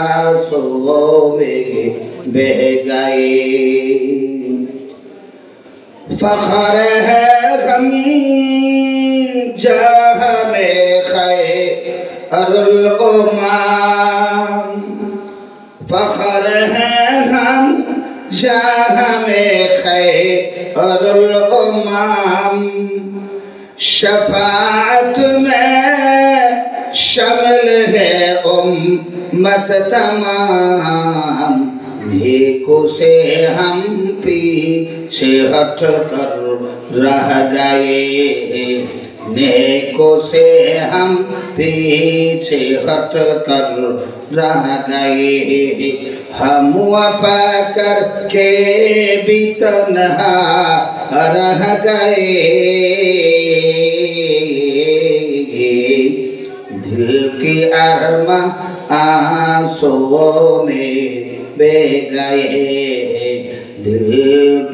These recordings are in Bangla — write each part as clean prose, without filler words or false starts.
बासों में बह गए। फख्र है गम जह में खैरुल उम्म, फख्र है हम जह में खैरुल उम्म, शफाअत में शमल है उम्मत तमाम। नेकों से हम पीछे हट कर रह गए, नेकों से हम पीछे हट कर रह गए। हम वफा करके भी तन्हा रह गए, दिल की अरमा आंसुओं में बह गए, दिल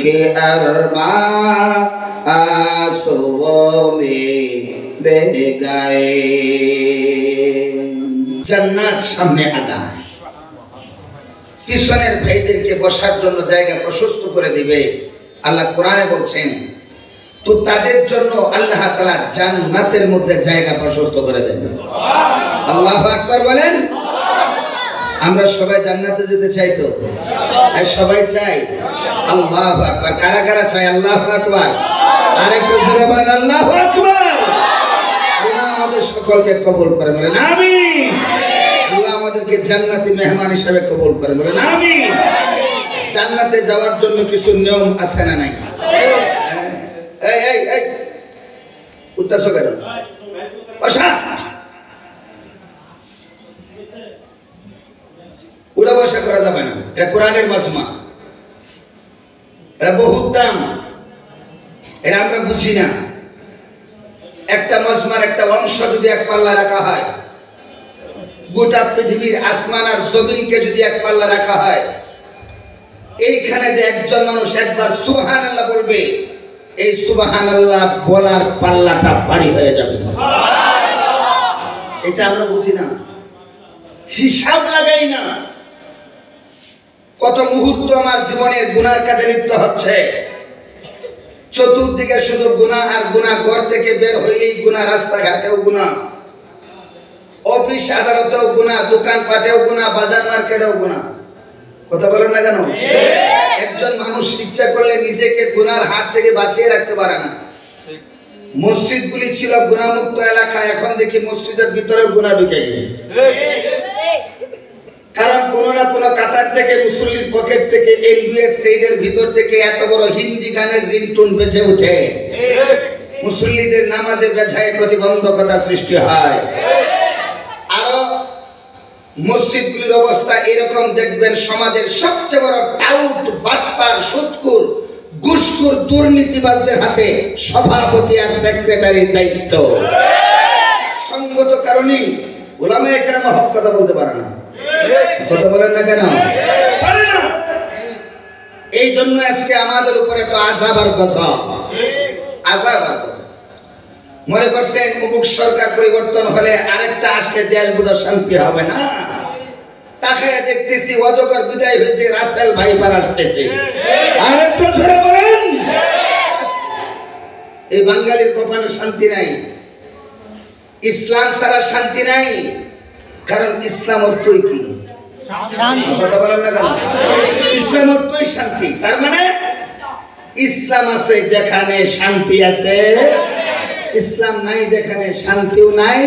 के अरमा आंसुओं में बह गए। জান্নাত সামনে আনা, পিছনের ভাইদেরকে বসার জন্য জায়গা প্রশস্ত করে দিবে। আল্লাহ কোরআনে বলছেন, তো তাদের জন্য আল্লাহ তাআলা জান্নাতের মধ্যে জায়গা প্রশস্ত করে দেন। আল্লাহু আকবার বলেন। আমরা সবাই জান্নাতে যেতে চাই তো? সবাই চাই। আল্লাহু আকবার। কারা কারা চাই? আল্লাহু আকবার। আরেকটু জোরে বলেন আল্লাহু আকবার। আল্লাহ আমাদের সকলকে কবুল করে বলেন আমিন। আল্লাহ আমাদেরকে জান্নাতি মেহমান হিসেবে কবুল করে বলেন আমিন। জান্নাতে যাওয়ার জন্য কিছু নিয়ম আছে না নাই? এই এই এই উত্তাস কেন? বসা। উড়া বসা করা যাবে না, এটা কোরআনের মাজমা, এটা বহুত দাম, এটা আমরা বুঝি না। একটা মাজমার একটা অংশ যদি এক পাল্লা রাখা হয়, গোটা পৃথিবীর আসমান আর জমিনকে যদি এক পাল্লা রাখা হয়, এইখানে যে একজন মানুষ একবার সুবহানাল্লাহ বলবে, এই সুবহানাল্লাহ বলার পাল্লাটা ভারী হয়ে যাবে। এটা আমরা বুঝি না, হিসাব লাগাই না। কত মুহূর্ত আমার জীবনের গুনার কাজে লিপ্ত হচ্ছে, চতুর্দিকে শুধু গুনাহ আর গুনাহ, ঘর থেকে বের হইলেই গুনাহ, রাস্তাঘাটেও গুনাহ, অফিস আদালতেও গুনাহ, দোকানপাটেও গুনাহ, বাজার মার্কেটেও গুনাহ। কথা বলেন না কেন? একজন মানুষ ইচ্ছা করলে নিজেকে গুনার হাত থেকে বাঁচিয়ে রাখতে পারে না। মসজিদগুলি ছিল গুনাহমুক্ত এলাকা, এখন দেখি মসজিদের ভিতরেও গুনাহ ঢুকে গেছে। কারণ কোন না কোন কাতার থেকে, মুসল্লির পকেট থেকে, এলবিএস সেইদের ভিতর থেকে এত বড় হিন্দি গানের রিংটোন বেজে ওঠে, মুসল্লিদের নামাজে বেজায় প্রতিবন্ধকতা সৃষ্টি হয়। আরো মসজিদগুলির অবস্থা এরকম দেখবেন, সমাজের সবচেয়ে বড় টাউট, বাটপার, সুদখোর, ঘুষখোর, দুর্নীতিবাজদের হাতে সভাপতি আর সেক্রেটারির দায়িত্ব। সঙ্গত কারণেই উলামায়ে কেরাম হক কথা বলতে পারে না। কথা বলেন না কেন? পারে না। এই জন্য আজকে আমাদের উপরে তো আযাব আর গজব, আযাব আর গজব। মনে করছেন অমুক সরকার পরিবর্তন হলে আরেকটা আসলে দেশ বোধহয় শান্তি হবে না। তাকে দেখতেছি অজগর বিদায় হয়েছে, রাসেল ভাইপার আসতেছে। আরেকটু ছেড়ে বলেন, এই বাঙালির কপালে শান্তি নাই, ইসলাম ছাড়া শান্তি নাই। কারণ ইসলাম অর্থই কি? কথা বলেন না কেন? ইসলাম অর্থই শান্তি। তার মানে ইসলাম আছে যেখানে শান্তি আছে, ইসলাম নাই যেখানে শান্তিও নাই।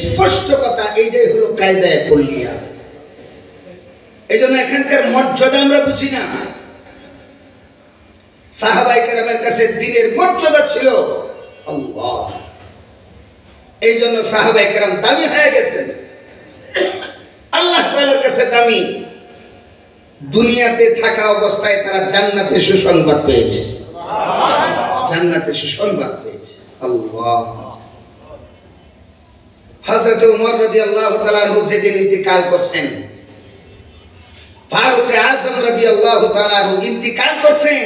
স্পষ্ট কথা, এইটাই হলো কায়দায়ে কুল্লিয়া। এই জন্য এখানকার মর্যাদা আমরা বুঝি না। সাহাবায়ে কেরামের কাছে দ্বীনের মর্যাদা ছিল আল্লাহ। এই জন্য সাহাবায়ে কেরাম দামি হয়ে গেছেন, আল্লাহ তাআলার কাছে দামি। দুনিয়াতে থাকা অবস্থায় তারা জান্নাতে সুসংবাদ পেয়েছে, জান্নাতে সুসংবাদ পেয়েছে। আল্লাহ। হযরত ওমর রাদিয়াল্লাহু তাআলা আনহু যেদিন ইন্তিকাল করছেন, ফারুক আযম রাদিয়াল্লাহু তাআলা আনহু ইন্তিকাল করছেন,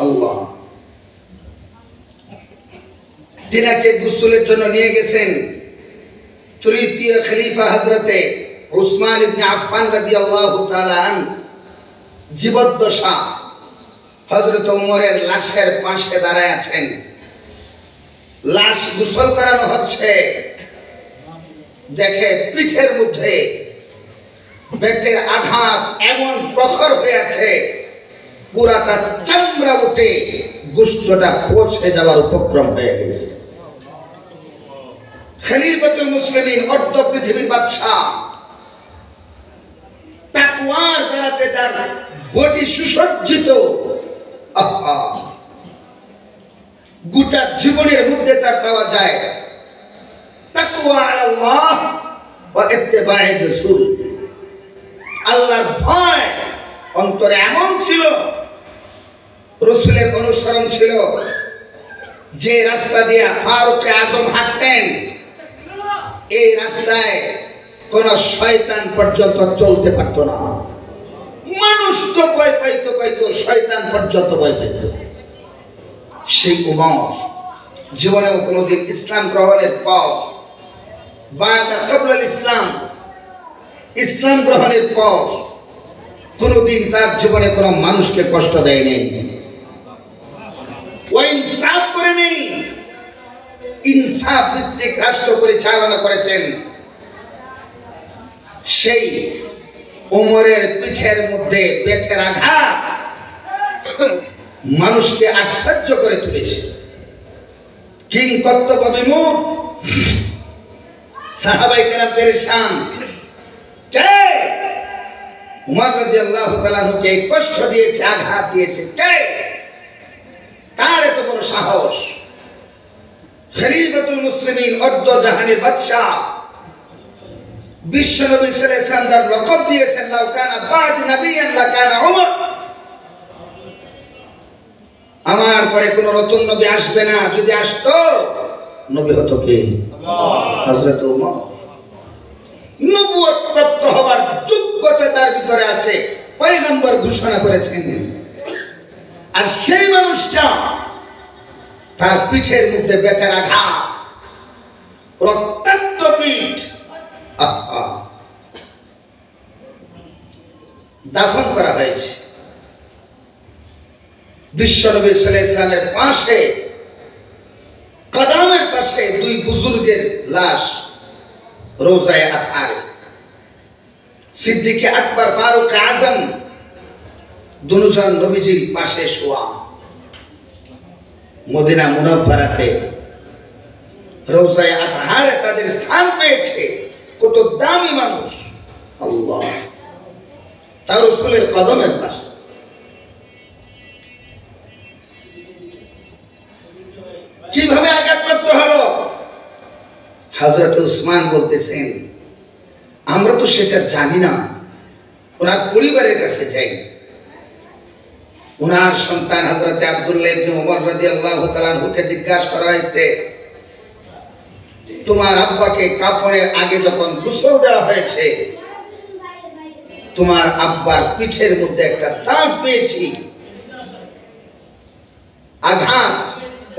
আল্লাহ তিনাকে গোসলের জন্য নিয়ে গেছেন। তৃতীয় খলিফা হযরতে উসমান ইবনে আফফান রাদিয়াল্লাহু তাআলা আন জীবদ্দশা হযরত ওমরের লাশের পাশে দাঁড়ায় আছেন। লাশ গোসল করানো হচ্ছে, দেখে পিঠের মধ্যে বেতের আঘাত এমন প্রখর হয়ে আছে, পুরাটা চামড়া উঠে গোশতটা পচে যাওয়ার উপক্রম হয়ে গেছে। খলিফাতুল মুসলিমিন, অর্ধ পৃথিবীর বাদশা, তাকওয়ার দ্বারাতে তার বডি সুসজ্জিত, গোটা জীবনের মধ্যে তার পাওয়া যায় তাকওয়া আল্লাহ ওয়া ইত্তিবা'i রাসূল। আল্লাহর ভয় অন্তরে এমন ছিল, রাসূলের অনুসরণ ছিল। যে রাস্তা দিয়ে ফারুক আজম হাঁটতেন, এই রাস্তায় কোন শয়তান পর্যন্ত চলতে পারতো না। মানুষ তো ভয় পাইতো, শয়তান পর্যন্ত ভয় পাইত। সেই উমর জীবনেও কোনোদিন ইসলাম গ্রহণের পর, বা'দা ক্বাবলাল ইসলাম, ইসলাম গ্রহণের পর কোনোদিন তার জীবনে কোনো মানুষকে কষ্ট দেয় নাই, ইনসাফ করে নেই। ইনসাফ ভিত্তিক রাষ্ট্র পরিচালনা করেছেন। সেই ওমরের পিঠের মধ্যে বেতের আঘাত মানুষকে আশ্চর্য করে তুলেছে। কিং কর্তব্য বিমূঢ়, সাহাবায়ে কেরাম পেরেশান। কে উমর রাদিয়াল্লাহু তাআলা কে কষ্ট দিয়েছে, আঘাত দিয়েছে? কে? কার এত বড় সাহস? খলিফাতুল মুসলিমিন, অর্ধ জাহানের বাদশা, বিশ্বনবী সাল্লাল্লাহু আলাইহি ওয়াসাল্লাম যার লকব দিয়েছেন লাউ কানা বা'দি নাবিয়্যান লাকানা উমর, আমার পরে কোন নতুন নবী আসবে না, যদি আসতো নবী হতো কে? হযরত উমর। নবুয়ত প্রাপ্ত হবার যোগ্যতা যার ভিতরে আছে, পয়গম্বর ঘোষণা করেছেন। আর সেই মানুষটা, তার পিঠের মধ্যে বেতের আঘাত, রক্তাক্ত পিঠ, দাফন করা হয়েছে। বিশ্বনবী সাল্লাল্লাহু আলাইহি ওয়াসাল্লামের পাশে, কদমের পাশে দুই বুজুর্গের লাশ রোজায়ে আতহারে। সিদ্দিকে আকবর, ফারুক আজম দুজন নবীজির পাশে শোয়া। মদিনা মুনাওয়ারাতে রোজায়ে আতহারে তাদের স্থান পেয়েছে। কত দামি মানুষ! আল্লাহ, তার রাসূলের কদমের পাশে। কিভাবে আঘাতপ্রাপ্ত হলো? হযরত উসমান বলতেছেন, আমরা তো সেটা জানি না। ওনার পরিবারের কাছে যাই। ওনার সন্তান হযরত আব্দুল্লাহ ইবনে ওমর রাদিয়াল্লাহু তাআলা আনহুকে জিজ্ঞাসা করা হয়েছে, তোমার আব্বাকে কাফনের আগে যখন গোসল দেওয়া হয়েছে, তোমার আব্বার পিঠের মধ্যে একটা দাগ পেয়েছি, আঘাত,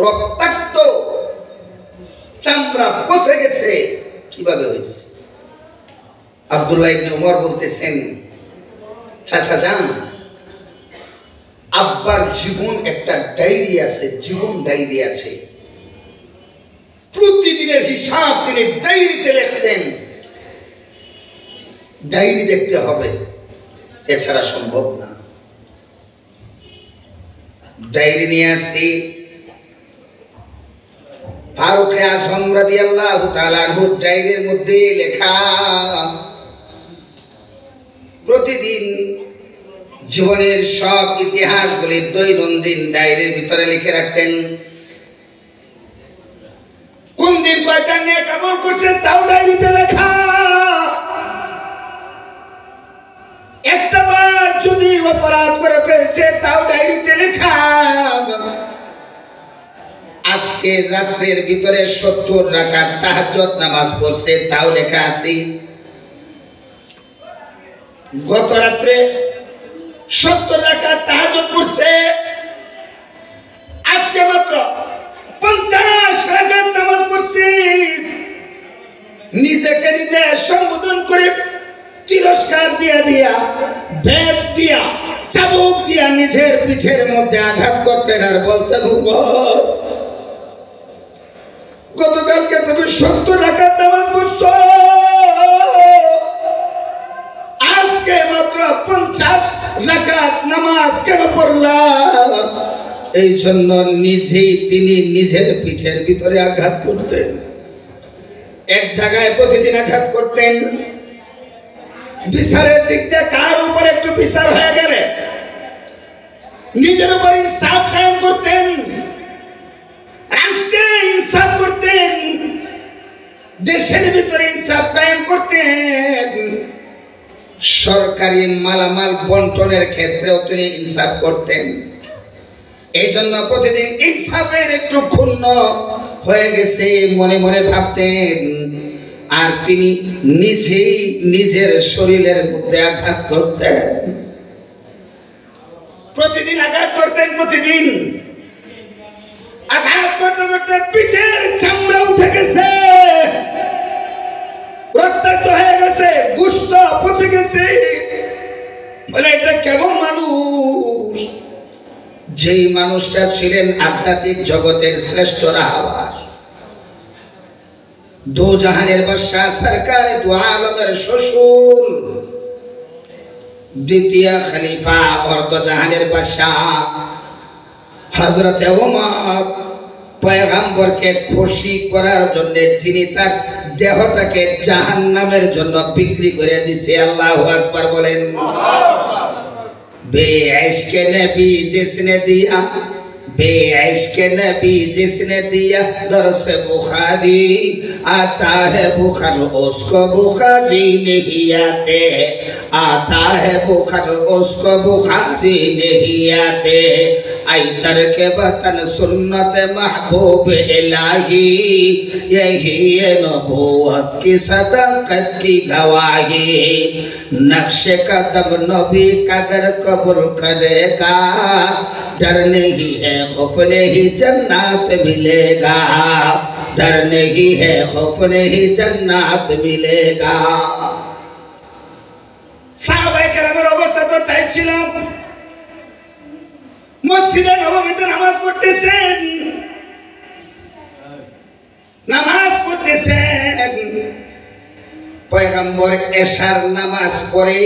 রক্তাক্ত, চামড়া পচে গেছে, কিভাবে হয়েছে? আব্দুল্লাহ ইবনে ওমর বলতেছেন, চাচা যান, আব্বার জীবন একটা ডায়েরি আছে, জীবন ডায়েরি আছে। প্রতিদিনের হিসাব তিনি ডায়েরিতে লিখতেন। ডায়েরি দেখতে হবে, এছাড়া সম্ভব না। ডায়েরি নিয়ে আসছি। ফারুক আজম রাদিয়াল্লাহু তাআলা আনহুর ডায়েরির মধ্যে লেখা, প্রতিদিন জীবনের সব ইতিহাসগুলি দৈনন্দিন ডায়েরির ভিতরে লিখে রাখতেন। কোন দিন কয়টা নেক আমল করছে তাও ডায়েরিতে লেখা। একটা বার যদি অপরাধ করে ফেলছে তাও ডায়েরিতে লেখা। আজকে রাত্রের ভিতরে 70 রাকাত তাহাজ্জুদ নামাজ পড়ছে তাও লেখা আছে। গত রাত্রে 70 রাকাত তাহাজ্জুদ পড়ছে, আজকে মাত্র 50 রাকাত নামাজ পড়ছে। নিজেকে নিজে সম্বোধন করে তিরস্কার দিয়া ভেদ দিয়া চাবুক দিয়া নিজের পিঠের মধ্যে আঘাত করতেন আর বলতেন উপর গতকালকে তুমি 70 রাকাত নামাজ পড়ছো, আজকে মাত্র 50 রাকাত নামাজ কেন পড়লা? এই জন্য নিজেই তিনি নিজের পিঠের ভিতরে আঘাত করতেন। এক জায়গায় প্রতিদিন আঘাত করতেন। বিচারের দিক দিয়ে কার উপর একটু বিচার হয়ে গেলে নিজের উপর ইনসাফ কায়েম করতেন, রাষ্ট্রে ইনসাফ করতেন, দেশের ভিতরে ইনসাফ কায়েম করতেন, সরকারি মালামাল বন্টনের ক্ষেত্রেও তিনি ইনসাফ করতেন। এই জন্য প্রতিদিন ইনসাফের একটু ক্ষুণ্ণ হয়ে গেছে মনে মনে ভাবতেন, আর তিনি নিজেই নিজের শরীরের মধ্যে আঘাত করতেন। প্রতিদিন আঘাত করতেন, প্রতিদিন আঘাত করতে করতে পিঠের চামড়া উঠে গেছে, রক্তাক্ত হয়ে গেছে, গোশত পচে গেছে। বলে এটা কেমন মানুষ? যেই মানুষটা ছিলেন আধ্যাত্মিক জগতের শ্রেষ্ঠ রাহবার, দো জাহানের বাদশাহ সরকার দু আলমের শ্বশুর, দ্বিতীয় খলিফা অর্ধ জাহানের বাদশাহ হযরত ওমর, পয়গম্বরকে খুশি করার জন্য যিনি তার দেহটাকে জাহান্নামের জন্য বিক্রি করে দিয়েছে। আল্লাহু আকবার বলেন। बेइश्क़ नबी जिसने दिया, बेइश्क़ नबी जिसने दिया दर्स बुखारी, आता है बुखार उसको बुखारी नहीं आते, आता है बुखार उसको बुखारी नहीं आते। ऐतर के वतन सुन्नत महबूब इलाही, यही है नबूवत की सदाकत की गवाही। नक्श कदम नबी का अगर कबूल करेगा, डर नहीं है खौफ नहीं जन्नत मिलेगा, डर नहीं है खौफ नहीं जन्नत मिलेगा। সাহাবায়ে কেরামের অবস্থা তো তাই ছিল। মসজিদে নববীতে নামাজ পড়তেছেন, নামাজ পড়তেছেন। পয়গম্বর এশার নামাজ পড়ে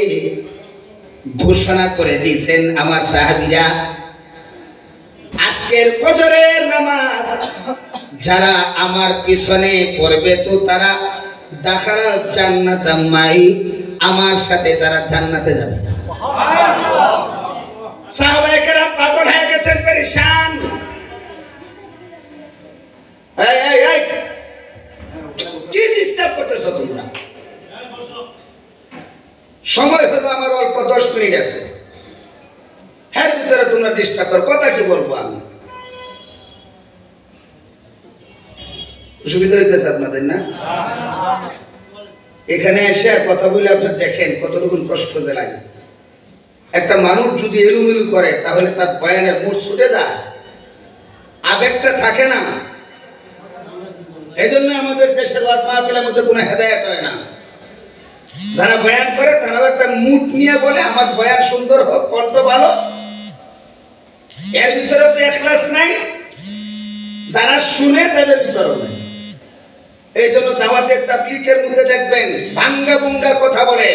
ঘোষণা করে দিয়েছেন, আমার সাহাবীরা আজকের ফজরের নামাজ যারা আমার পিছনে পড়বে তো তারা দাখালাল জান্নাত মাই, আমার সাথে তারা জান্নাতে যাবে। সাহাবায়ে কেরাম পাগল হয়ে গেছেন, পেরেশান। এই কি ডিস্টার্ব করতেছো তোমরা? সময় হলো আমার অল্প 10 মিনিট আছে, এর ভিতরে তোমরা ডিস্টার্ব করো। কথা কি বলবো আমি? অসুবিধা হইতেছে আপনাদের না? এখানে এসে কথা বলে আপনার দেখেন কতটুকু কষ্ট যে লাগে। একটা মানুষ যদি এলোমেলো করে তাহলে তার বয়ানের মুড ছুটে যায়, আবেগটা থাকে না। এই জন্য আমাদের দেশের ওয়াজ মাহফিলের মধ্যে কোনো হেদায়েত হয় না। যারা বয়ান করে তারা একটা মুড নিয়ে বলে আমার বয়ান সুন্দর হোক, কণ্ঠ ভালো, এর ভিতরে তো ইখলাস নাই। যারা শুনে তাদের ভিতরে নাই। এই জন্য দাওয়াতের তাবলীগের মধ্যে দেখবেন ভাঙ্গা ভুঙ্গা কথা বলে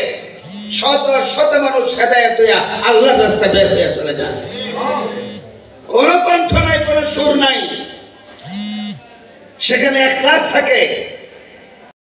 শত শত মানুষ হেদায়েত হইয়া আল্লাহর রাস্তায় বের হয়ে চলে যায়। কোনো কণ্ঠ নাই, কোনো সুর নাই, সেখানে ইখলাস থাকে।